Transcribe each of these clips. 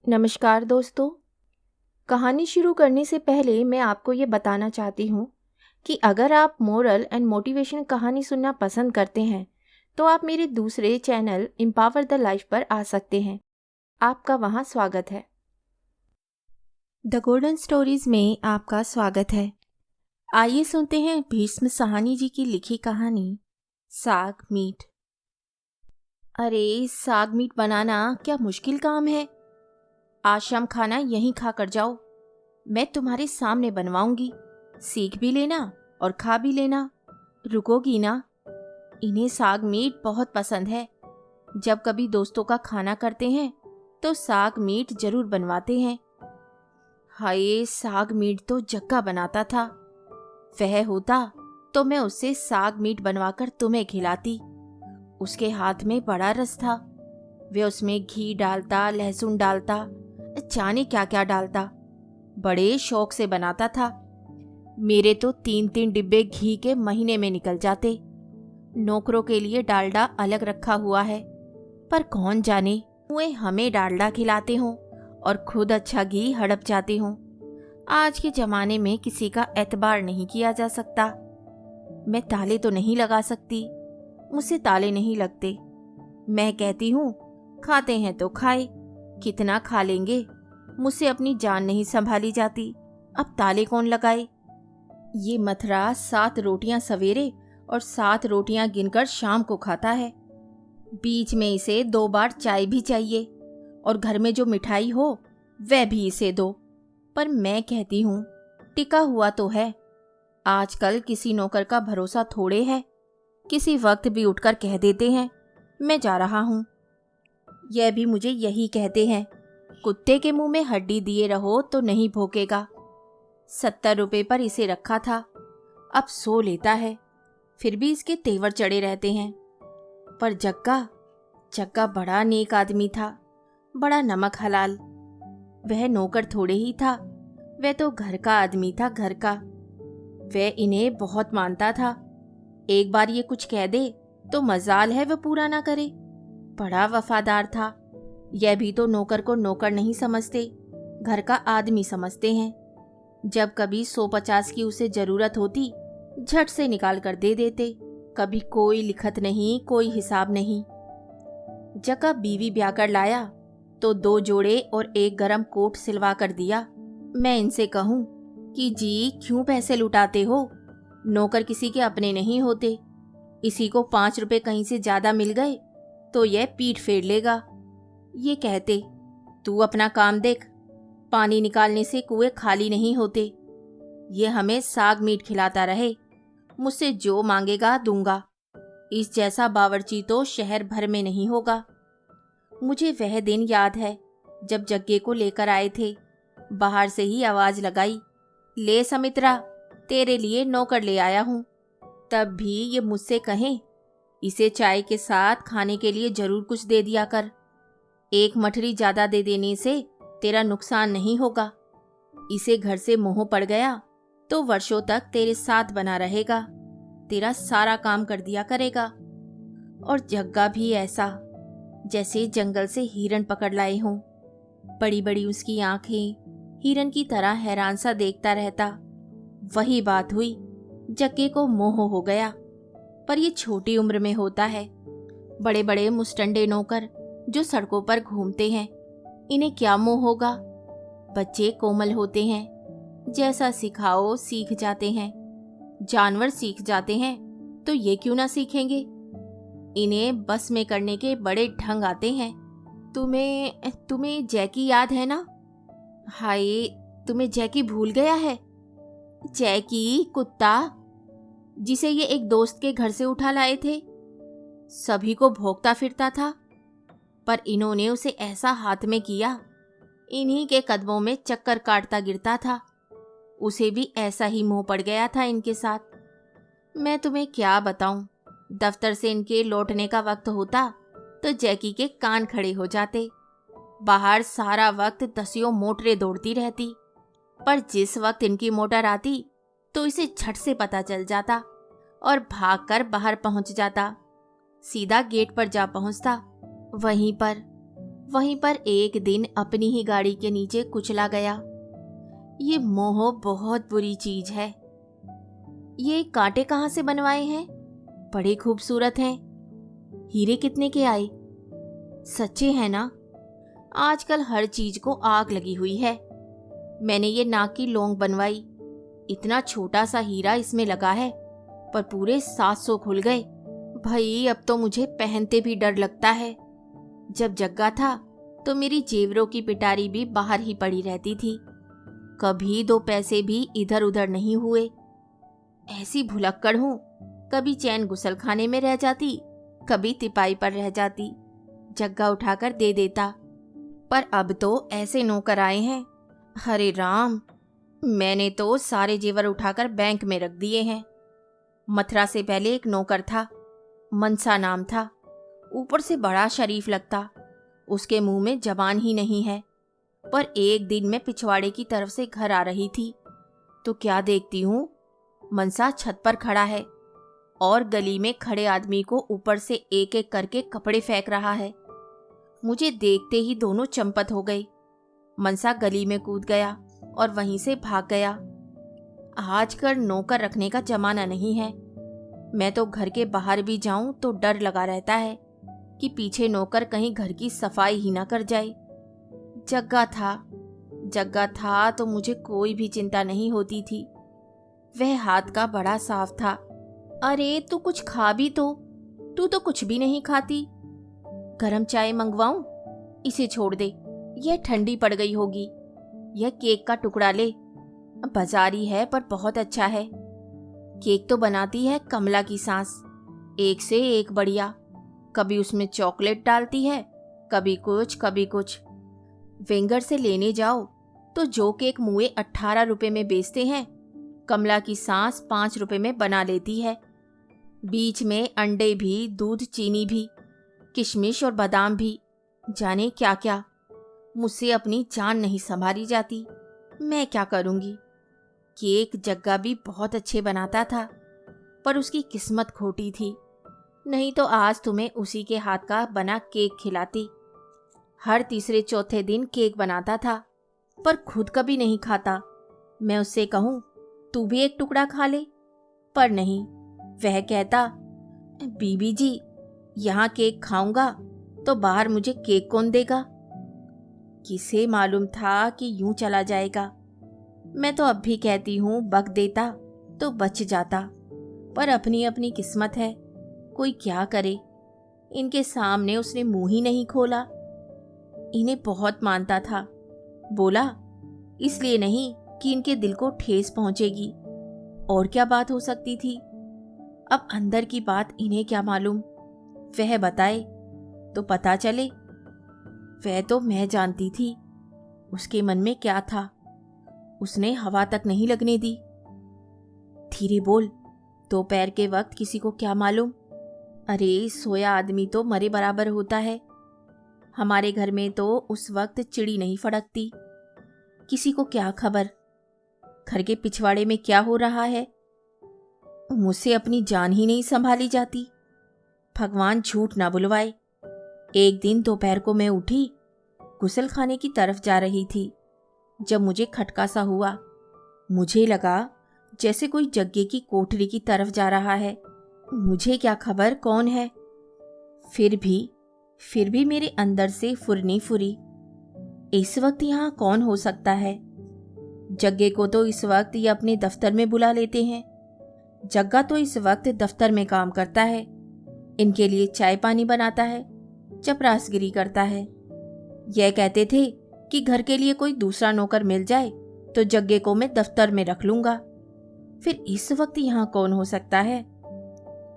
नमस्कार दोस्तों। कहानी शुरू करने से पहले मैं आपको ये बताना चाहती हूँ कि अगर आप मोरल एंड मोटिवेशन कहानी सुनना पसंद करते हैं तो आप मेरे दूसरे चैनल एम्पावर द लाइफ पर आ सकते हैं। आपका वहाँ स्वागत है। द गोल्डन स्टोरीज में आपका स्वागत है। आइए सुनते हैं भीष्म साहनी जी की लिखी कहानी साग मीट। अरे, साग मीट बनाना क्या मुश्किल काम है। आज शाम खाना यहीं खा कर जाओ। मैं तुम्हारे सामने बनवाऊंगी, सीख भी लेना और खा भी लेना। रुकोगी ना? इन्हें साग मीट बहुत पसंद है। जब कभी दोस्तों का खाना करते हैं तो साग मीट जरूर बनवाते हैं। हाय, साग मीट तो जग्गा बनाता था। वह होता तो मैं उससे साग मीट बनवाकर तुम्हें खिलाती। उसके हाथ में बड़ा रस था। वे उसमें घी डालता, लहसुन डालता, जाने क्या क्या डालता। बड़े शौक से बनाता था। मेरे तो 3-3 डिब्बे घी के महीने में निकल जाते। नौकरों के लिए डालडा अलग रखा हुआ है, पर कौन जाने वे हमें डालडा खिलाते हों और खुद अच्छा घी हड़प जाते हों। आज के जमाने में किसी का एतबार नहीं किया जा सकता। मैं ताले तो नहीं लगा सकती, मुझसे ताले नहीं लगते। मैं कहती हूँ खाते हैं तो खाए, कितना खा लेंगे। मुझसे अपनी जान नहीं संभाली जाती, अब ताले कौन लगाए। ये मथुरा 7 रोटियां सवेरे और 7 रोटियां गिनकर शाम को खाता है। बीच में इसे 2 बार चाय भी चाहिए और घर में जो मिठाई हो वह भी इसे दो। पर मैं कहती हूँ टिका हुआ तो है। आजकल किसी नौकर का भरोसा थोड़े है। किसी वक्त भी उठकर कह देते हैं मैं जा रहा हूँ। यह भी मुझे यही कहते हैं, कुत्ते के मुंह में हड्डी दिए रहो तो नहीं भौंकेगा। 70 रुपए पर इसे रखा था, अब 100 लेता है। फिर भी इसके तेवर चढ़े रहते हैं। पर जग्गा बड़ा नेक आदमी था, बड़ा नमक हलाल। वह नौकर थोड़े ही था, वह तो घर का आदमी था, घर का। वह इन्हें बहुत मानता था। एक बार ये कुछ कह दे तो मजाल है वह पूरा ना करे। बड़ा वफादार था। यह भी तो नौकर को नौकर नहीं समझते, घर का आदमी समझते हैं। जब कभी 150 की उसे जरूरत होती झट से निकाल कर दे देते। कभी कोई लिखत नहीं, कोई हिसाब नहीं। जग्गा बीवी ब्याह कर लाया तो 2 जोड़े और 1 गरम कोट सिलवा कर दिया। मैं इनसे कहूँ कि जी क्यों पैसे लुटाते हो, नौकर किसी के अपने नहीं होते। इसी को 5 रुपए कहीं से ज्यादा मिल गए तो यह पीठ फेर लेगा। ये कहते तू अपना काम देख, पानी निकालने से कुएं खाली नहीं होते। ये हमें साग मीट खिलाता रहे, मुझसे जो मांगेगा दूंगा। इस जैसा बावर्ची तो शहर भर में नहीं होगा। मुझे वह दिन याद है जब जग्गे को लेकर आए थे। बाहर से ही आवाज लगाई, ले समित्रा, तेरे लिए नौकर ले आया हूं। तब भी ये मुझसे कहें इसे चाय के साथ खाने के लिए जरूर कुछ दे दिया कर। 1 मठरी ज्यादा दे देने से तेरा नुकसान नहीं होगा। इसे घर से मोह पड़ गया तो वर्षों तक तेरे साथ बना रहेगा, तेरा सारा काम कर दिया करेगा। और जग्गा भी ऐसा जैसे जंगल से हिरन पकड़ लाए हों। बड़ी बड़ी उसकी आंखें, हिरन की तरह हैरान सा देखता रहता। वही बात हुई, जग्गे को मोह हो गया। पर ये छोटी उम्र में होता है। बड़े बड़े मुस्टंडे नौकर जो सड़कों पर घूमते हैं, इन्हें क्या मोह होगा। बच्चे कोमल होते हैं, जैसा सिखाओ सीख जाते हैं। जानवर सीख जाते हैं तो ये क्यों ना सीखेंगे। इन्हें बस में करने के बड़े ढंग आते हैं। तुम्हें जैकी याद है ना? हाय, तुम्हें जैकी भूल गया है? जैकी कुत्ता जिसे ये एक दोस्त के घर से उठा लाए थे, सभी को भौंकता फिरता था। पर इन्होंने उसे ऐसा हाथ में किया, इन्हीं के कदमों में चक्कर काटता गिरता था। उसे भी ऐसा ही मोह पड़ गया था इनके साथ। मैं तुम्हें क्या बताऊं, दफ्तर से इनके लौटने का वक्त होता तो जैकी के कान खड़े हो जाते। बाहर सारा वक्त 10 मोटरें दौड़ती रहती, पर जिस वक्त इनकी मोटर आती तो इसे झट से पता चल जाता और भागकर बाहर पहुंच जाता। सीधा गेट पर जा पहुंचता। वहीं पर वहीं पर एक दिन अपनी ही गाड़ी के नीचे कुचला गया। ये मोह बहुत बुरी चीज है। ये कांटे कहाँ से बनवाए हैं? बड़े खूबसूरत हैं। हीरे कितने के आए? सच्चे हैं ना? आजकल हर चीज को आग लगी हुई है। मैंने ये नाक की लौंग बनवाई, इतना छोटा सा हीरा इसमें लगा है, पर पूरे 700 खुल गए। भाई अब तो मुझे पहनते भी डर लगता है। जब जग्गा था तो मेरी जेवरों की पिटारी भी बाहर ही पड़ी रहती थी। कभी 2 पैसे भी इधर उधर नहीं हुए। ऐसी भुलक्कड़ हूं, कभी चैन गुसलखाने में रह जाती, कभी तिपाई पर रह जाती। जग्गा उठाकर दे देता, पर अब तो ऐसे नौकर आए हैं। हरे राम, मैंने तो सारे जेवर उठाकर बैंक में रख दिए हैं। मथुरा से पहले एक नौकर था, मनसा नाम था। ऊपर से बड़ा शरीफ लगता, उसके मुंह में जबान ही नहीं है। पर एक दिन मैं पिछवाड़े की तरफ से घर आ रही थी तो क्या देखती हूँ, मनसा छत पर खड़ा है और गली में खड़े आदमी को ऊपर से एक एक करके कपड़े फेंक रहा है। मुझे देखते ही दोनों चंपत हो गए। मनसा गली में कूद गया और वहीं से भाग गया। आजकल नौकर रखने का जमाना नहीं है। मैं तो घर के बाहर भी जाऊं तो डर लगा रहता है कि पीछे नौकर कहीं घर की सफाई ही ना कर जाए। जग्गा था तो मुझे कोई भी चिंता नहीं होती थी। वह हाथ का बड़ा साफ था। अरे तू कुछ खा भी तो, तू तो कुछ भी नहीं खाती। गरम चाय मंगवाऊं? इसे छोड़ दे, यह ठंडी पड़ गई होगी। यह केक का टुकड़ा ले, बाजारी है पर बहुत अच्छा है। केक तो बनाती है कमला की सास, एक से एक बढ़िया। कभी उसमें चॉकलेट डालती है, कभी कुछ कभी कुछ। वेंगर से लेने जाओ तो जो केक मुए 18 रुपए में बेचते हैं, कमला की सास 5 रुपए में बना लेती है। बीच में अंडे भी, दूध, चीनी भी, किशमिश और बादाम भी, जाने क्या क्या। मुझसे अपनी जान नहीं संभाली जाती। मैं क्या करूंगी। केक जग्गा भी बहुत अच्छे बनाता था, पर उसकी किस्मत खोटी थी। नहीं तो आज तुम्हें उसी के हाथ का बना केक खिलाती। हर तीसरे चौथे दिन केक बनाता था, पर खुद कभी नहीं खाता। मैं उससे कहूं तू भी एक टुकड़ा खा ले, पर नहीं। वह कहता, बीबी जी यहाँ केक खाऊंगा तो बाहर मुझे केक कौन देगा। किसे मालूम था कि यूं चला जाएगा। मैं तो अब भी कहती हूँ बक देता तो बच जाता, पर अपनी अपनी किस्मत है, कोई क्या करे। इनके सामने उसने मुंह ही नहीं खोला। इन्हें बहुत मानता था। बोला इसलिए नहीं कि इनके दिल को ठेस पहुंचेगी, और क्या बात हो सकती थी। अब अंदर की बात इन्हें क्या मालूम। वह बताए तो पता चले। वह तो मैं जानती थी उसके मन में क्या था। उसने हवा तक नहीं लगने दी। धीरे बोल, दोपहर के वक्त किसी को क्या मालूम। अरे सोया आदमी तो मरे बराबर होता है। हमारे घर में तो उस वक्त चिड़ी नहीं फड़कती। किसी को क्या खबर घर के पिछवाड़े में क्या हो रहा है। मुझसे अपनी जान ही नहीं संभाली जाती। भगवान झूठ ना बुलवाए। एक दिन दोपहर को मैं उठी, गुसलखाने की तरफ जा रही थी, जब मुझे खटका सा हुआ। मुझे लगा जैसे कोई जग्गे की कोठरी की तरफ जा रहा है। मुझे क्या खबर कौन है। फिर भी मेरे अंदर से फुरनी फुरी। इस वक्त यहाँ कौन हो सकता है। जग्गे को तो इस वक्त ये अपने दफ्तर में बुला लेते हैं। जग्गा तो इस वक्त दफ्तर में काम करता है, इनके लिए चाय पानी बनाता है, चपरासगिरी करता है। यह कहते थे कि घर के लिए कोई दूसरा नौकर मिल जाए तो जग्गे को मैं दफ्तर में रख लूंगा। फिर इस वक्त यहाँ कौन हो सकता है।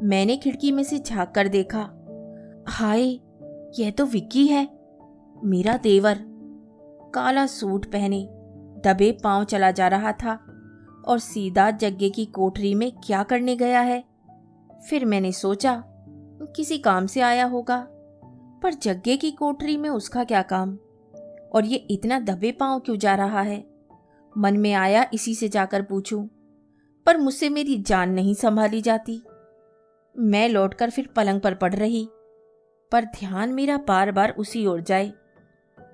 मैंने खिड़की में से झांक कर देखा। हाय, यह तो विक्की है, मेरा देवर। काला सूट पहने दबे पांव चला जा रहा था और सीधा जग्गे की कोठरी में क्या करने गया है। फिर मैंने सोचा किसी काम से आया होगा, पर जग्गे की कोठरी में उसका क्या काम, और ये इतना दबे पांव क्यों जा रहा है। मन में आया इसी से जाकर पूछूं, पर मुझसे मेरी जान नहीं संभाली जाती। मैं लौटकर फिर पलंग पर पड़ रही, पर ध्यान मेरा बार बार उसी ओर जाए।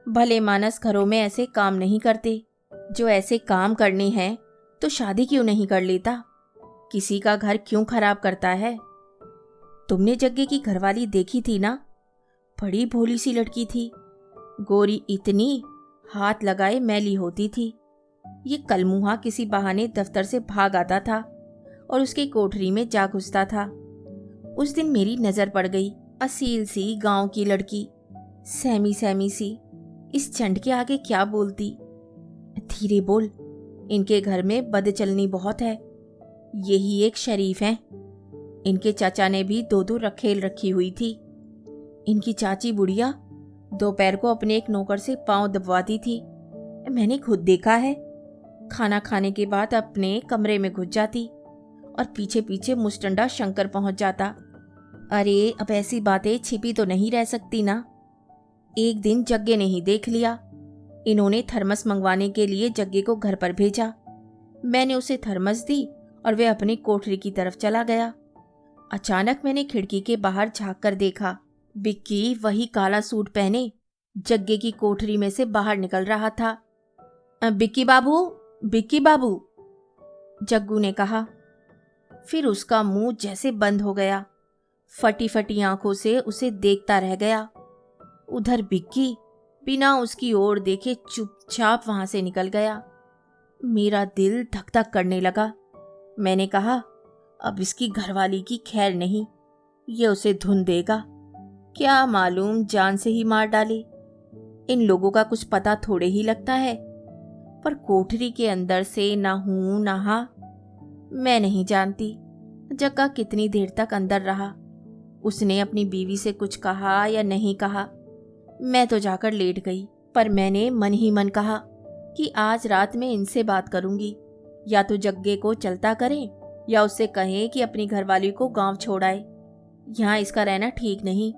भले मानस घरों में ऐसे काम नहीं करते। जो ऐसे काम करने हैं तो शादी क्यों नहीं कर लेता? किसी का घर क्यों खराब करता है? तुमने जग्गे की घरवाली देखी थी ना? बड़ी भोली सी लड़की थी, गोरी इतनी, हाथ लगाए मैली होती थी। ये कलमुहा किसी बहाने दफ्तर से भाग आता था और उसकी कोठरी में जा घुसता था। उस दिन मेरी नजर पड़ गई। असील सी गांव की लड़की, सहमी सहमी सी। इस चंड के आगे क्या बोलती? धीरे बोल, इनके घर में बदचलनी बहुत है। यही एक शरीफ हैं। इनके चाचा ने भी दो रखेल रखी हुई थी। इनकी चाची बुढ़िया दोपहर को अपने एक नौकर से पांव दबवाती थी। मैंने खुद देखा है। खाना खाने के बाद अपने कमरे में घुस जाती और पीछे पीछे मुस्टंडा शंकर पहुंच जाता। अरे अब ऐसी बातें छिपी तो नहीं रह सकती ना। एक दिन जग्गे ने ही देख लिया। इन्होंने थर्मस मंगवाने के लिए जग्गे को घर पर भेजा। मैंने उसे थर्मस दी और वह अपनी कोठरी की तरफ चला गया। अचानक मैंने खिड़की के बाहर झांक कर देखा। बिक्की वही काला सूट पहने जग्गे की कोठरी में से बाहर निकल रहा था। बिक्की बाबू, बिक्की बाबू, जग्गू ने कहा। फिर उसका मुंह जैसे बंद हो गया। फटी फटी आंखों से उसे देखता रह गया। उधर बिक्की बिना उसकी ओर देखे चुपचाप वहां से निकल गया। मेरा दिल धक धक करने लगा। मैंने कहा, अब इसकी घरवाली की खैर नहीं, ये उसे धुन देगा। क्या मालूम जान से ही मार डाले। इन लोगों का कुछ पता थोड़े ही लगता है। पर कोठरी के अंदर से ना हूं ना हा। मैं नहीं जानती जग्गा कितनी देर तक अंदर रहा। उसने अपनी बीवी से कुछ कहा या नहीं कहा। मैं तो जाकर लेट गई, पर मैंने मन ही मन कहा कि आज रात में इनसे बात करूंगी। या तो जग्गे को चलता करें या उससे कहें कि अपनी घरवाली को गांव छोड़ आए। यहाँ इसका रहना ठीक नहीं।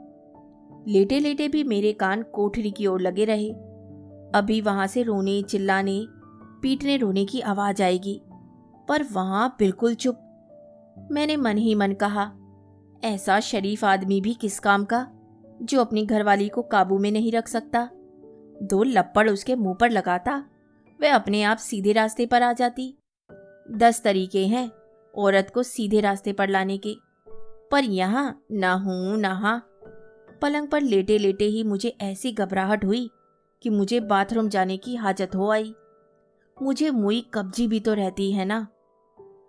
लेटे लेटे भी मेरे कान कोठरी की ओर लगे रहे। अभी वहां से रोने, चिल्लाने, पीटने रोने की आवाज आएगी, पर वहां बिल्कुल चुप। मैंने मन ही मन कहा, ऐसा शरीफ आदमी भी किस काम का, जो अपनी घरवाली को काबू में नहीं रख सकता। दो लप्पड़ उसके मुंह पर लगाता, वह अपने आप सीधे रास्ते पर आ जाती। 10 तरीके हैं औरत को सीधे रास्ते पर लाने के, पर यहाँ ना हूं ना हाँ। पलंग पर लेटे लेटे ही मुझे ऐसी घबराहट हुई कि मुझे बाथरूम जाने की हाजत हो आई। मुझे मुई कब्जी भी तो रहती है ना।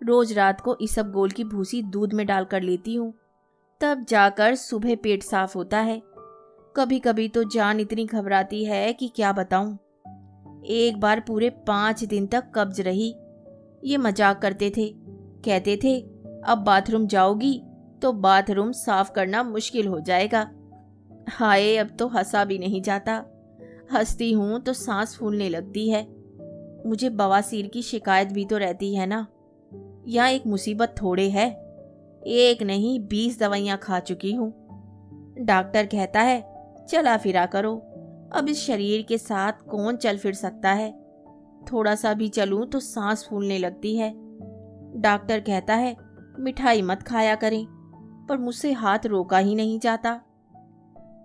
रोज रात को इसबगोल की भूसी दूध में डालकर लेती हूँ, तब जाकर सुबह पेट साफ होता है। कभी कभी तो जान इतनी घबराती है कि क्या बताऊं। एक बार पूरे 5 दिन तक कब्ज रही। ये मजाक करते थे, कहते थे अब बाथरूम जाओगी तो बाथरूम साफ करना मुश्किल हो जाएगा। हाय, अब तो हंसा भी नहीं जाता। हंसती हूं तो सांस फूलने लगती है। मुझे बवासीर की शिकायत भी तो रहती है ना। यहाँ एक मुसीबत थोड़े है, एक नहीं 20 दवाइयाँ खा चुकी हूँ। डॉक्टर कहता है चला फिरा करो। अब इस शरीर के साथ कौन चल फिर सकता है। थोड़ा सा भी चलूं तो सांस फूलने लगती है। डॉक्टर कहता है मिठाई मत खाया करें, पर मुझसे हाथ रोका ही नहीं जाता।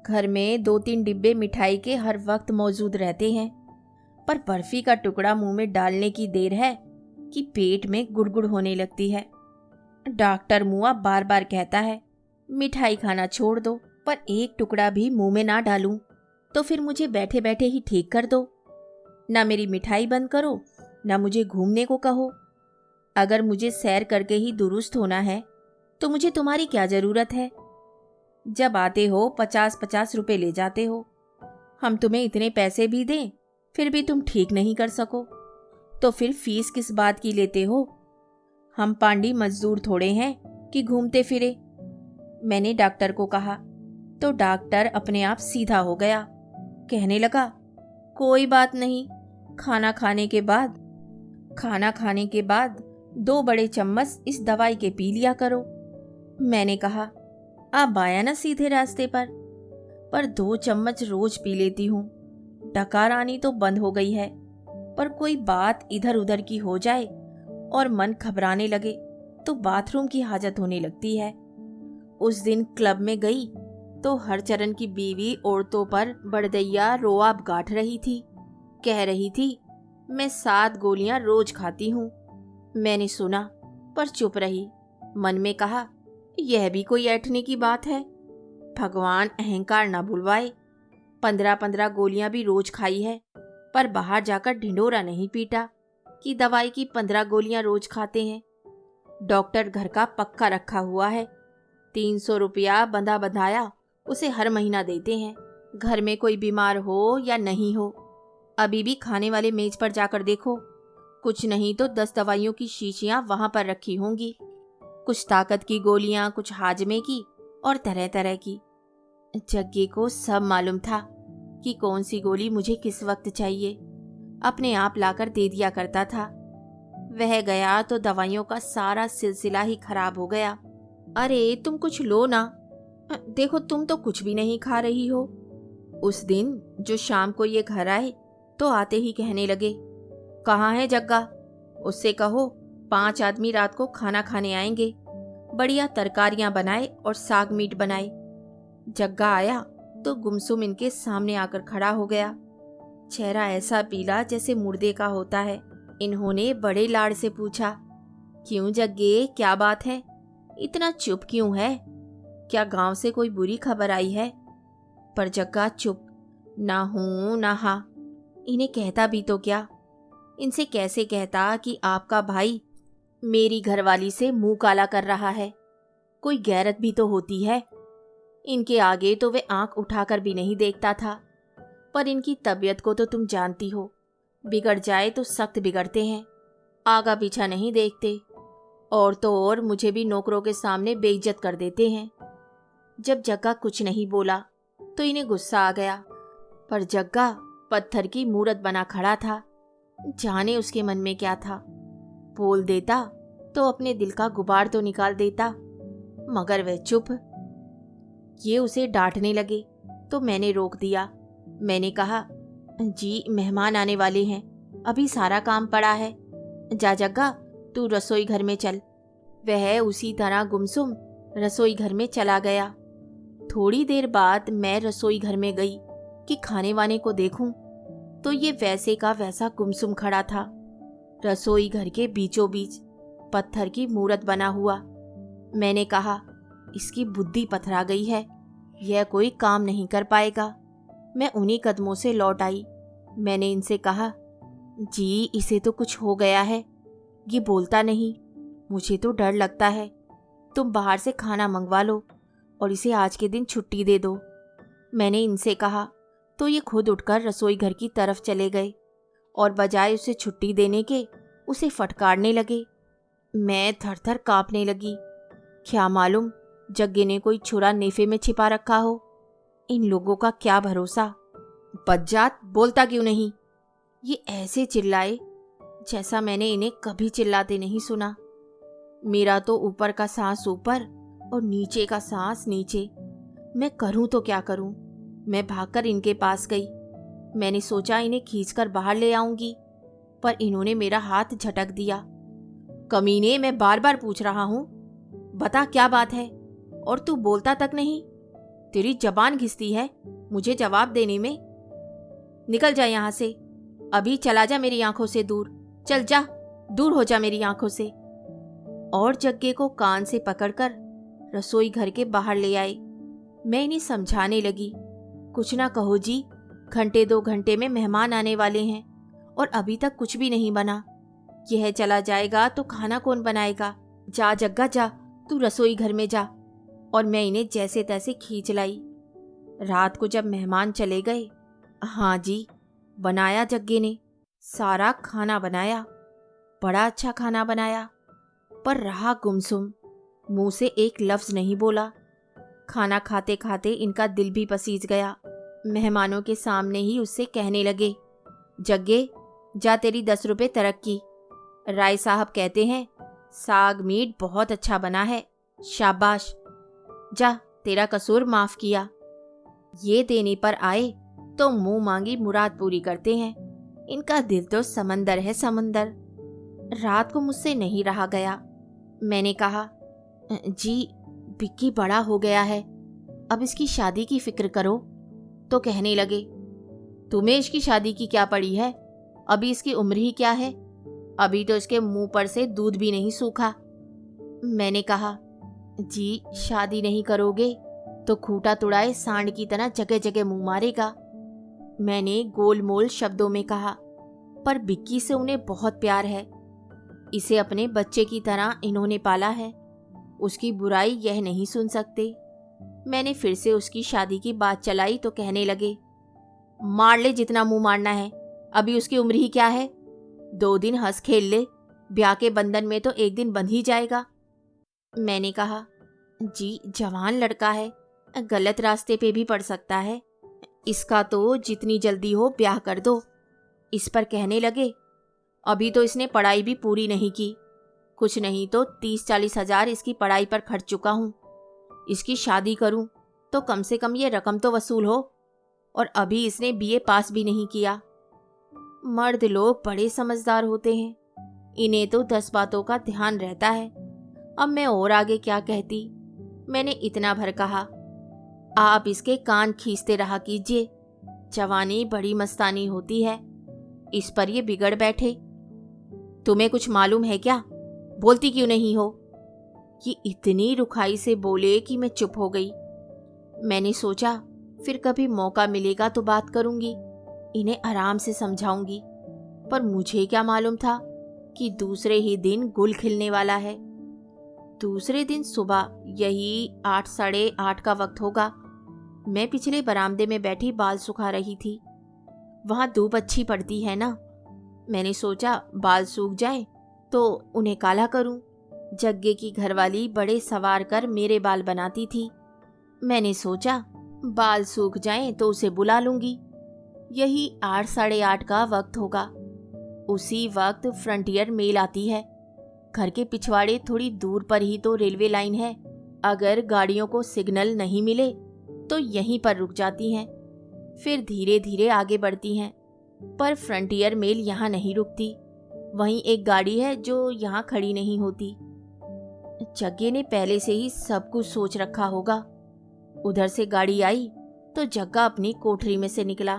घर में 2-3 डिब्बे मिठाई के हर वक्त मौजूद रहते हैं, पर बर्फी का टुकड़ा मुंह में डालने की देर है कि पेट में गुड़गुड़ होने लगती है। डॉक्टर मुआ बार बार कहता है मिठाई खाना छोड़ दो, पर एक टुकड़ा भी मुंह में ना डालूं तो फिर मुझे बैठे बैठे ही ठीक कर दो। ना मेरी मिठाई बंद करो, ना मुझे घूमने को कहो। अगर मुझे सैर करके ही दुरुस्त होना है तो मुझे तुम्हारी क्या जरूरत है। जब आते हो 50-50 रुपए ले जाते हो। हम तुम्हें इतने पैसे भी दें फिर भी तुम ठीक नहीं कर सको, तो फिर फीस किस बात की लेते हो। हम पांडी मजदूर थोड़े हैं कि घूमते फिरे। मैंने डॉक्टर को कहा तो डॉक्टर अपने आप सीधा हो गया। कहने लगा कोई बात नहीं, खाना खाने के बाद 2 बड़े चम्मच इस दवाई के पी लिया करो। मैंने कहा अब आया ना सीधे रास्ते पर 2 चम्मच रोज पी लेती हूँ। डकार आनी तो बंद हो गई है, पर कोई बात इधर उधर की हो जाए और मन घबराने लगे तो बाथरूम की हाजत होने लगती है। उस दिन क्लब में गई तो हरचरण की बीवी औरतों पर बड़दैया रोआब गांठ रही थी। कह रही थी, मैं 7 गोलियां रोज खाती हूँ। मैंने सुना पर चुप रही। मन में कहा, यह भी कोई ऐठने की बात है। भगवान अहंकार न भुलवाए। 15-15 गोलियां भी रोज खाई है, पर बाहर जाकर ढिंढोरा नहीं पीटा कि दवाई की 15 गोलियां रोज खाते हैं। डॉक्टर घर का पक्का रखा हुआ है। 300 रुपया बंधा बंधाया उसे हर महीना देते हैं। घर में कोई बीमार हो या नहीं हो, अभी भी खाने वाले मेज पर जाकर देखो, कुछ नहीं तो 10 दवाइयों की शीशियां वहां पर रखी होंगी। कुछ ताकत की गोलियां, कुछ हाजमे की और तरह तरह की। जग्गे को सब मालूम था कि कौन सी गोली मुझे किस वक्त चाहिए। अपने आप लाकर दे दिया करता था। वह गया तो दवाइयों का सारा सिलसिला ही खराब हो गया। अरे तुम कुछ लो ना, देखो तुम तो कुछ भी नहीं खा रही हो। उस दिन जो शाम को ये घर आए तो आते ही कहने लगे, कहाँ है जग्गा? उससे कहो 5 आदमी रात को खाना खाने आएंगे, बढ़िया तरकारियां बनाए और साग मीट बनाए। जग्गा आया तो गुमसुम इनके सामने आकर खड़ा हो गया। चेहरा ऐसा पीला जैसे मुर्दे का होता है। इन्होंने बड़े लाड़ से पूछा, क्यों जग्गे, क्या बात है? इतना चुप क्यों है? क्या गांव से कोई बुरी खबर आई है? पर जग्गा चुप, ना हूं ना हा। इन्हें कहता भी तो क्या? इनसे कैसे कहता कि आपका भाई मेरी घरवाली से मुंह काला कर रहा है? कोई गैरत भी तो होती है। इनके आगे तो वे आंख उठाकर भी नहीं देखता था। पर इनकी तबीयत को तो तुम जानती हो, बिगड़ जाए तो सख्त बिगड़ते हैं, आगा पीछा नहीं देखते। और तो और मुझे भी नौकरों के सामने बेइज्जत कर देते हैं। जब जग्गा कुछ नहीं बोला तो इन्हें गुस्सा आ गया, पर जग्गा पत्थर की मूरत बना खड़ा था। जाने उसके मन में क्या था। बोल देता तो अपने दिल का गुबार तो निकाल देता, मगर वह चुप। ये उसे डांटने लगे तो मैंने रोक दिया। मैंने कहा, जी मेहमान आने वाले हैं, अभी सारा काम पड़ा है। जा जग्गा, तू रसोई घर में चल। वह उसी तरह गुमसुम रसोई घर में चला गया। थोड़ी देर बाद मैं रसोई घर में गई कि खाने वाने को देखूं, तो ये वैसे का वैसा गुमसुम खड़ा था। रसोई घर के बीचों बीच पत्थर की मूरत बना हुआ। मैंने कहा, इसकी बुद्धि पथरा गई है, यह कोई काम नहीं कर पाएगा। मैं उन्हीं कदमों से लौट आई। मैंने इनसे कहा, जी इसे तो कुछ हो गया है, ये बोलता नहीं, मुझे तो डर लगता है। तुम बाहर से खाना मंगवा लो और इसे आज के दिन छुट्टी दे दो। मैंने इनसे कहा तो ये खुद उठकर रसोई घर की तरफ चले गए और बजाय उसे छुट्टी देने के उसे फटकारने लगे। मैं थर थर कांपने लगी। क्या मालूम जग्गे ने कोई छुरा नेफे में छिपा रखा हो। इन लोगों का क्या भरोसा। बज्जात, बोलता क्यों नहीं? ये ऐसे चिल्लाए जैसा मैंने इन्हें कभी चिल्लाते नहीं सुना। मेरा तो ऊपर का सांस ऊपर और नीचे का सांस नीचे। मैं करूं तो क्या करूं? मैं भागकर इनके पास गई। मैंने सोचा इन्हें खींचकर बाहर ले आऊंगी, पर इन्होंने मेरा हाथ झटक दिया। कमीने, मैं बार बार पूछ रहा हूं, बता क्या बात है, और तू बोलता तक नहीं। तेरी जबान घिसती है मुझे जवाब देने में। निकल जा यहां से, अभी चला जा मेरी आंखों से दूर। चल जा, दूर हो जा मेरी आंखों से। और जग्गे को कान से पकड़कर रसोई घर के बाहर ले आए। मैं इन्हें समझाने लगी, कुछ ना कहो जी, घंटे 2 घंटे में मेहमान आने वाले हैं और अभी तक कुछ भी नहीं बना। यह चला जाएगा तो खाना कौन बनाएगा? जा जग्गा जा, तू रसोई घर में जा। और मैं इन्हें जैसे तैसे खींच लाई। रात को जब मेहमान चले गए, हाँ जी, बनाया जग्गे ने, सारा खाना बनाया, बड़ा अच्छा खाना बनाया, पर रहा गुमसुम, मुंह से एक लफ्ज नहीं बोला। खाना खाते खाते इनका दिल भी पसीज गया। मेहमानों के सामने ही उससे कहने लगे, जग्गे जा, तेरी 10 रुपए तरक्की। राय साहब कहते हैं साग मीट बहुत अच्छा बना है, शाबाश, जा, तेरा कसूर माफ किया। ये देने पर आए तो मुंह मांगी मुराद पूरी करते हैं। इनका दिल तो समंदर है, समंदर। रात को मुझसे नहीं रहा गया। मैंने कहा, जी बिक्की बड़ा हो गया है, अब इसकी शादी की फिक्र करो। तो कहने लगे, तुम्हें इसकी शादी की क्या पड़ी है? अभी इसकी उम्र ही क्या है? अभी तो इसके मुंह पर से दूध भी नहीं सूखा। मैंने कहा, जी शादी नहीं करोगे तो खूंटा तुड़ाए सांड की तरह जगह जगह मुंह मारेगा। मैंने गोलमोल शब्दों में कहा, पर बिक्की से उन्हें बहुत प्यार है। इसे अपने बच्चे की तरह इन्होंने पाला है। उसकी बुराई यह नहीं सुन सकते। मैंने फिर से उसकी शादी की बात चलाई तो कहने लगे, मार ले जितना मुंह मारना है, अभी उसकी उम्र ही क्या है? 2 दिन हंस खेल ले, ब्याह के बंधन में तो एक दिन बंध ही जाएगा। मैंने कहा, जी जवान लड़का है, गलत रास्ते पे भी पड़ सकता है। इसका तो जितनी जल्दी हो ब्याह कर दो। इस पर कहने लगे, अभी तो इसने पढ़ाई भी पूरी नहीं की। कुछ नहीं तो 30-40 हजार इसकी पढ़ाई पर खर्च चुका हूँ। इसकी शादी करूँ तो कम से कम ये रकम तो वसूल हो। और अभी इसने बीए पास भी नहीं किया। मर्द लोग बड़े समझदार होते हैं, इन्हें तो 10 बातों का ध्यान रहता है। अब मैं और आगे क्या कहती। मैंने इतना भर कहा, आप इसके कान खींचते रहा कीजिए, जवानी बड़ी मस्तानी होती है। इस पर ये बिगड़ बैठे। तुम्हें कुछ मालूम है क्या? बोलती क्यों नहीं हो? ये इतनी रुखाई से बोले कि मैं चुप हो गई। मैंने सोचा फिर कभी मौका मिलेगा तो बात करूंगी, इन्हें आराम से समझाऊंगी। पर मुझे क्या मालूम था कि दूसरे ही दिन गुल खिलने वाला है। दूसरे दिन सुबह यही 8 साढ़े 8 का वक्त होगा। मैं पिछले बरामदे में बैठी बाल सुखा रही थी। वहां धूप अच्छी पड़ती है ना। मैंने सोचा बाल सूख जाएं तो उन्हें काला करूं। जग्गे की घरवाली बड़े सवार कर मेरे बाल बनाती थी। मैंने सोचा बाल सूख जाएं तो उसे बुला लूंगी। यही 8 साढ़े 8 का वक्त होगा। उसी वक्त फ्रंटियर मेल आती है। घर के पिछवाड़े थोड़ी दूर पर ही तो रेलवे लाइन है। अगर गाड़ियों को सिग्नल नहीं मिले तो यहीं पर रुक जाती हैं, फिर धीरे धीरे आगे बढ़ती हैं। पर फ्रंटियर मेल यहाँ नहीं रुकती। वहीं एक गाड़ी है जो यहाँ खड़ी नहीं होती। जग्गे ने पहले से ही सब कुछ सोच रखा होगा। उधर से गाड़ी आई तो जग्गा अपनी कोठरी में से निकला।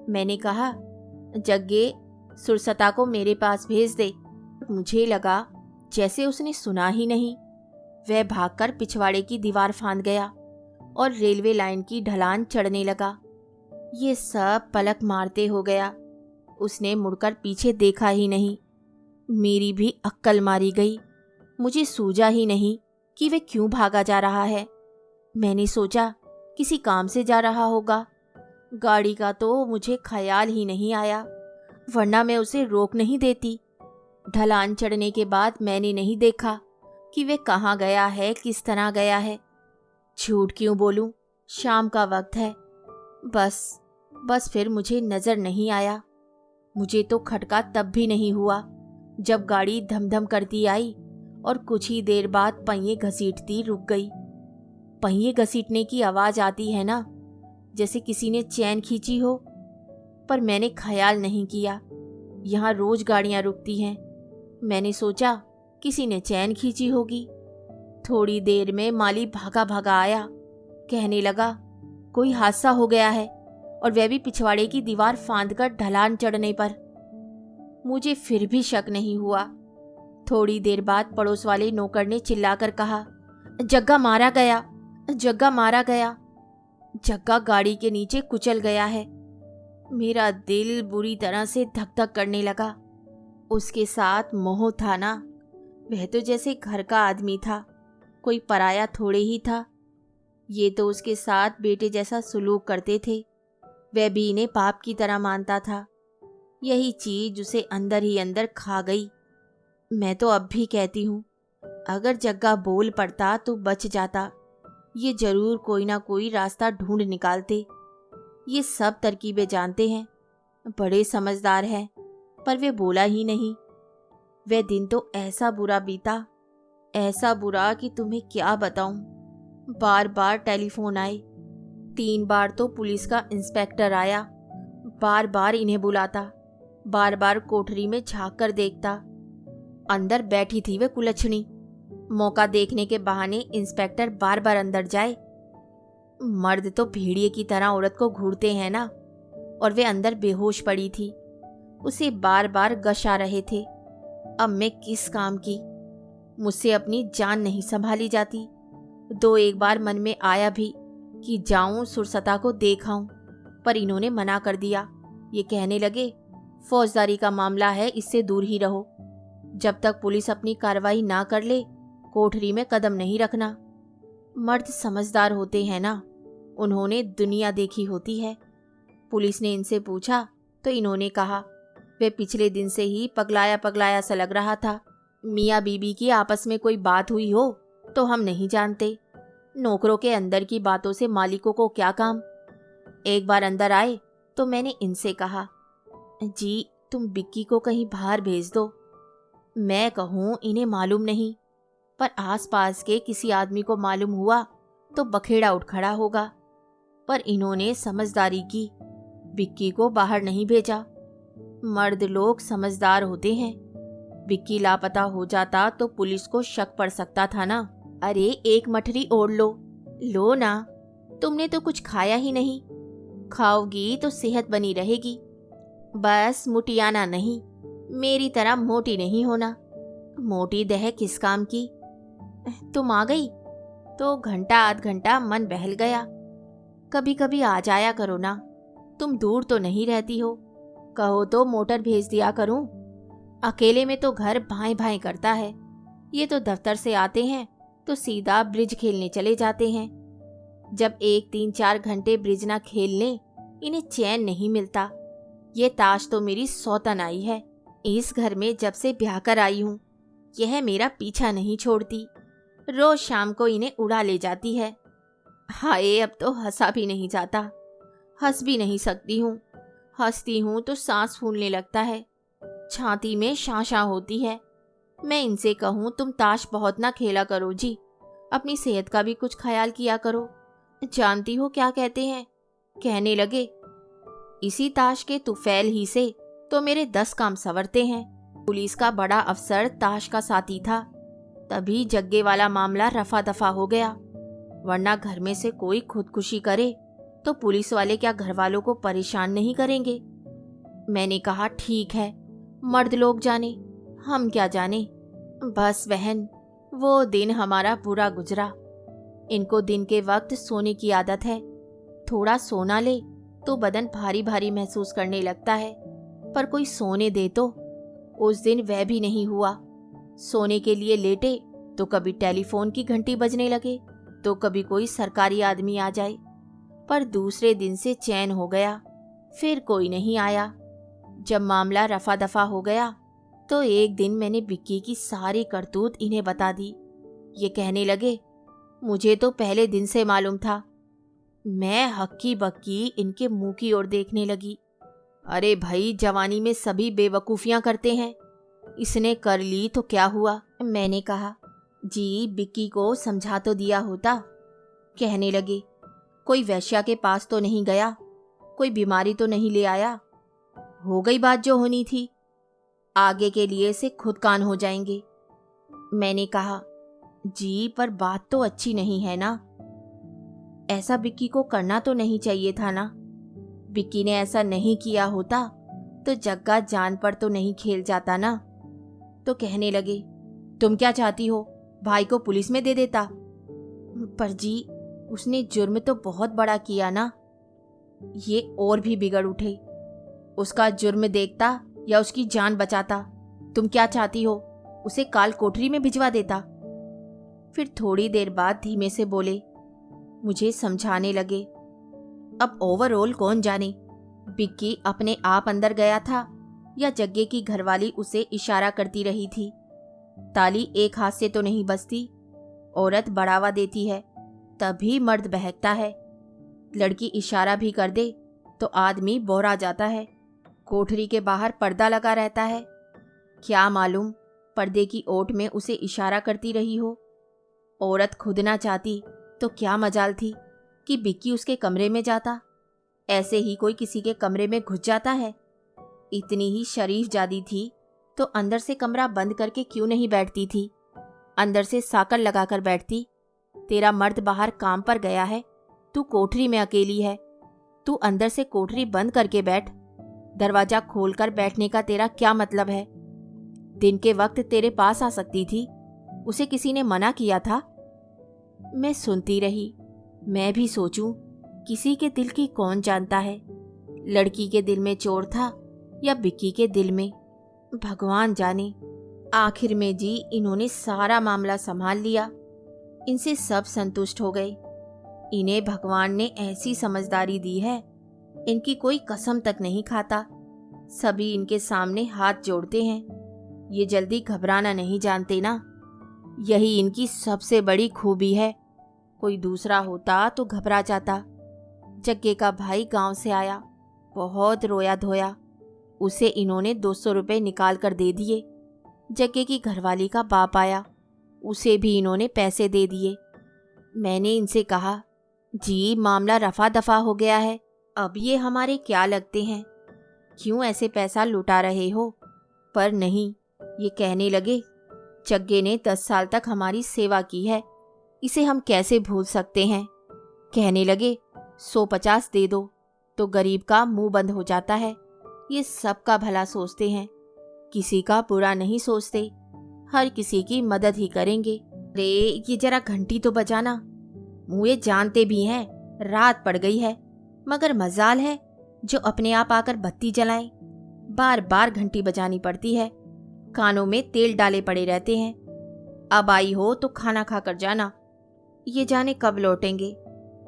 मैंने कहा, जग्गे सुरसता को मेरे पास भेज दे। मुझे लगा जैसे उसने सुना ही नहीं। वह भागकर पिछवाड़े की दीवार फांद गया और रेलवे लाइन की ढलान चढ़ने लगा। ये सब पलक मारते हो गया। उसने मुड़कर पीछे देखा ही नहीं। मेरी भी अक्ल मारी गई। मुझे सूझा ही नहीं कि वह क्यों भागा जा रहा है। मैंने सोचा किसी काम से जा रहा होगा। गाड़ी का तो मुझे ख्याल ही नहीं आया, वरना मैं उसे रोक नहीं देती। ढलान चढ़ने के बाद मैंने नहीं देखा कि वह कहाँ गया है, किस तरह गया है। झूठ क्यों बोलूं, शाम का वक्त है। बस फिर मुझे नजर नहीं आया। मुझे तो खटका तब भी नहीं हुआ जब गाड़ी धमधम करती आई और कुछ ही देर बाद पहिए घसीटती रुक गई। पहिए घसीटने की आवाज आती है ना, जैसे किसी ने चैन खींची हो। पर मैंने ख्याल नहीं किया, यहाँ रोज गाड़ियाँ रुकती हैं। मैंने सोचा किसी ने चैन खींची होगी। थोड़ी देर में माली भागा भागा आया। कहने लगा कोई हादसा हो गया है, और वह भी पिछवाड़े की दीवार फांदकर ढलान चढ़ने पर। मुझे फिर भी शक नहीं हुआ। थोड़ी देर बाद पड़ोस वाले नौकर ने चिल्लाकर कहा, जग्गा मारा गया, जग्गा मारा गया। जग्गा गाड़ी के नीचे कुचल गया है। मेरा दिल बुरी तरह से धक धक करने लगा। उसके साथ मोह था ना, वह तो जैसे घर का आदमी था, कोई पराया थोड़े ही था। ये तो उसके साथ बेटे जैसा सुलूक करते थे। वह भी इन्हें पाप की तरह मानता था। यही चीज उसे अंदर ही अंदर खा गई। मैं तो अब भी कहती हूँ, अगर जग्गा बोल पड़ता तो बच जाता। ये जरूर कोई ना कोई रास्ता ढूंढ निकालते। ये सब तरकीबें जानते हैं, बड़े समझदार हैं, पर वे बोला ही नहीं। वह दिन तो ऐसा बुरा बीता, ऐसा बुरा कि तुम्हें क्या बताऊं। बार बार टेलीफोन आए। 3 बार तो पुलिस का इंस्पेक्टर आया। बार बार इन्हें बुलाता, बार बार कोठरी में झांक कर देखता। अंदर बैठी थी वे कुलच्छनी। मौका देखने के बहाने इंस्पेक्टर बार बार अंदर जाए। मर्द तो भेड़िए की तरह औरत को घूरते हैं ना, और वे अंदर बेहोश पड़ी थी। उसे बार बार गश आ रहे थे। अब मैं किस काम की? मुझसे अपनी जान नहीं संभाली जाती। दो एक बार मन में आया भी कि जाऊं सुरसता को देख आऊं, पर इन्होंने मना कर दिया। ये कहने लगे, फौजदारी का मामला है, इससे दूर ही रहो। जब तक पुलिस अपनी कार्रवाई ना कर ले, कोठरी में कदम नहीं रखना। मर्द समझदार होते हैं ना, उन्होंने दुनिया देखी होती है। पुलिस ने इनसे पूछा तो इन्होंने कहा, वे पिछले दिन से ही पगलाया पगलाया सा लग रहा था। मियाँ बीबी की आपस में कोई बात हुई हो तो हम नहीं जानते। नौकरों के अंदर की बातों से मालिकों को क्या काम। एक बार अंदर आए तो मैंने इनसे कहा, जी तुम बिक्की को कहीं बाहर भेज दो। मैं कहूँ इन्हें मालूम नहीं, पर आसपास के किसी आदमी को मालूम हुआ तो बखेड़ा उठ खड़ा होगा। पर इन्होंने समझदारी की, बिक्की को बाहर नहीं भेजा। मर्द लोग समझदार होते हैं। बिक्की लापता हो जाता तो पुलिस को शक पड़ सकता था ना। अरे एक मठरी ओढ़ लो। लो ना, तुमने तो कुछ खाया ही नहीं। खाओगी तो सेहत बनी रहेगी। बस मुटियाना नहीं, मेरी तरह मोटी नहीं होना। मोटी देह किस काम की। तुम आ गई तो घंटा आध घंटा मन बहल गया। कभी कभी आ जाया करो ना, तुम दूर तो नहीं रहती हो। कहो तो मोटर भेज दिया करूं। अकेले में तो घर भाई भाई करता है। ये तो दफ्तर से आते हैं तो सीधा ब्रिज खेलने चले जाते हैं। जब 1-3-4 घंटे ब्रिज ना खेल लें, इन्हें चैन नहीं मिलता। ये ताश तो मेरी सौतन आई है। इस घर में जब से ब्याह कर आई हूँ, यह मेरा पीछा नहीं छोड़ती। रोज शाम को इन्हें उड़ा ले जाती है। हाय, अब तो हंसा भी नहीं जाता। हंस भी नहीं सकती हूँ। हंसती हूँ तो सांस फूलने लगता है, छाती में शांशा होती है। मैं इनसे कहूँ, तुम ताश बहुत ना खेला करो जी, अपनी सेहत का भी कुछ ख्याल किया करो। जानती हो क्या कहते हैं? कहने लगे, इसी ताश के तुफैल ही से तो मेरे 10 काम संवरते हैं। पुलिस का बड़ा अफसर ताश का साथी था, तभी जग्गे वाला मामला रफा दफा हो गया। वरना घर में से कोई खुदकुशी करे तो पुलिस वाले क्या घर वालों को परेशान नहीं करेंगे। मैंने कहा, ठीक है, मर्द लोग जाने, हम क्या जाने। बस बहन, वो दिन हमारा बुरा गुजरा। इनको दिन के वक्त सोने की आदत है। थोड़ा सोना ले तो बदन भारी भारी महसूस करने लगता है, पर कोई सोने दे तो। उस दिन वह भी नहीं हुआ। सोने के लिए लेटे तो कभी टेलीफोन की घंटी बजने लगे, तो कभी कोई सरकारी आदमी आ जाए। पर दूसरे दिन से चैन हो गया, फिर कोई नहीं आया। जब मामला रफा दफा हो गया तो एक दिन मैंने बिक्की की सारी करतूत इन्हें बता दी। ये कहने लगे, मुझे तो पहले दिन से मालूम था। मैं हक्की बक्की इनके मुंह की ओर देखने लगी। अरे भाई, जवानी में सभी बेवकूफियां करते हैं, इसने कर ली तो क्या हुआ। मैंने कहा, जी बिक्की को समझा तो दिया होता। कहने लगे, कोई वैश्या के पास तो नहीं गया, कोई बीमारी तो नहीं ले आया। हो गई बात जो होनी थी, आगे के लिए से खुद कान हो जाएंगे। मैंने कहा, जी पर बात तो अच्छी नहीं है ना। ऐसा बिक्की को करना तो नहीं चाहिए था ना। बिक्की ने ऐसा नहीं किया होता तो जग्गा जान पर तो नहीं खेल जाता ना। तो कहने लगे, तुम क्या चाहती हो, भाई को पुलिस में दे देता। पर जी, उसने जुर्म तो बहुत बड़ा किया ना। ये और भी बिगड़ उठे। उसका जुर्म देखता या उसकी जान बचाता? तुम क्या चाहती हो, उसे काल कोठरी में भिजवा देता? फिर थोड़ी देर बाद धीमे से बोले, मुझे समझाने लगे, अब ओवरऑल कौन जाने, बिक्की अपने आप अंदर गया था या जग्गे की घरवाली उसे इशारा करती रही थी। ताली एक हाथ से तो नहीं बजती। औरत बढ़ावा देती है तभी मर्द बहकता है। लड़की इशारा भी कर दे तो आदमी बौरा जाता है। कोठरी के बाहर पर्दा लगा रहता है। क्या मालूम पर्दे की ओट में उसे इशारा करती रही हो। औरत खुद ना चाहती तो क्या मजाल थी कि बिक्की उसके कमरे में जाता। ऐसे ही कोई किसी के कमरे में घुस जाता है। इतनी ही शरीफ जादी थी तो अंदर से कमरा बंद करके क्यों नहीं बैठती थी, अंदर से साकर लगाकर बैठती। तेरा मर्द बाहर काम पर गया है, तू कोठरी में अकेली है। तू अंदर से कोठरी बंद करके बैठ। दरवाजा खोलकर बैठने का तेरा क्या मतलब है? दिन के वक्त तेरे पास आ सकती थी, उसे किसी ने मना किया था? मैं सुनती रही। मैं भी सोचूं, किसी के दिल की कौन जानता है, लड़की के दिल में चोर था या बिक्की के दिल में, भगवान जाने। आखिर में जी इन्होंने सारा मामला संभाल लिया। इनसे सब संतुष्ट हो गए। इन्हें भगवान ने ऐसी समझदारी दी है, इनकी कोई कसम तक नहीं खाता। सभी इनके सामने हाथ जोड़ते हैं। ये जल्दी घबराना नहीं जानते ना, यही इनकी सबसे बड़ी खूबी है। कोई दूसरा होता तो घबरा जाता। जग्गे का भाई गांव से आया, बहुत रोया धोया। उसे इन्होंने 200 रुपये निकाल कर दे दिए। जग्गे की घरवाली का बाप आया, उसे भी इन्होंने पैसे दे दिए। मैंने इनसे कहा, जी मामला रफा दफा हो गया है, अब ये हमारे क्या लगते हैं, क्यों ऐसे पैसा लुटा रहे हो? पर नहीं, ये कहने लगे, जग्गे ने 10 साल तक हमारी सेवा की है, इसे हम कैसे भूल सकते हैं। कहने लगे 150 दे दो तो गरीब का मुंह बंद हो जाता है। ये सबका भला सोचते हैं, किसी का बुरा नहीं सोचते, हर किसी की मदद ही करेंगे। रे ये जरा घंटी तो बजाना। मुझे जानते भी हैं रात पड़ गई है, मगर मजाल है जो अपने आप आकर बत्ती जलाएं। बार बार घंटी बजानी पड़ती है, कानों में तेल डाले पड़े रहते हैं। अब आई हो तो खाना खाकर जाना। ये जाने कब लौटेंगे,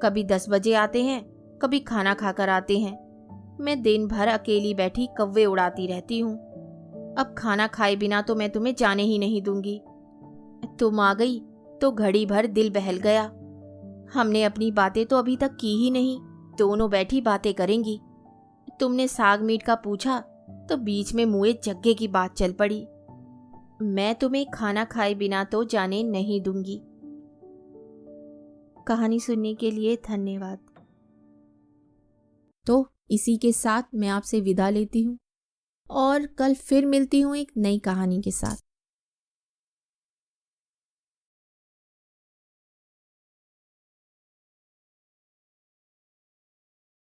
कभी 10 बजे आते हैं, कभी खाना खाकर आते हैं। मैं दिन भर अकेली बैठी कौवे उड़ाती रहती हूँ। अब खाना खाए बिना तो मैं तुम्हें जाने ही नहीं दूंगी। तुम आ गई तो घड़ी भर दिल बहल गया। हमने अपनी बातें तो अभी तक की ही नहीं, दोनों बैठी बातें करेंगी। तुमने साग मीट का पूछा तो बीच में मुँहे जग्गे की बात चल पड़ी। मैं तुम्हें खाना खाए बिना तो जाने नहीं दूंगी। कहानी सुनने के लिए धन्यवाद। तो इसी के साथ मैं आपसे विदा लेती हूँ और कल फिर मिलती हूँ एक नई कहानी के साथ।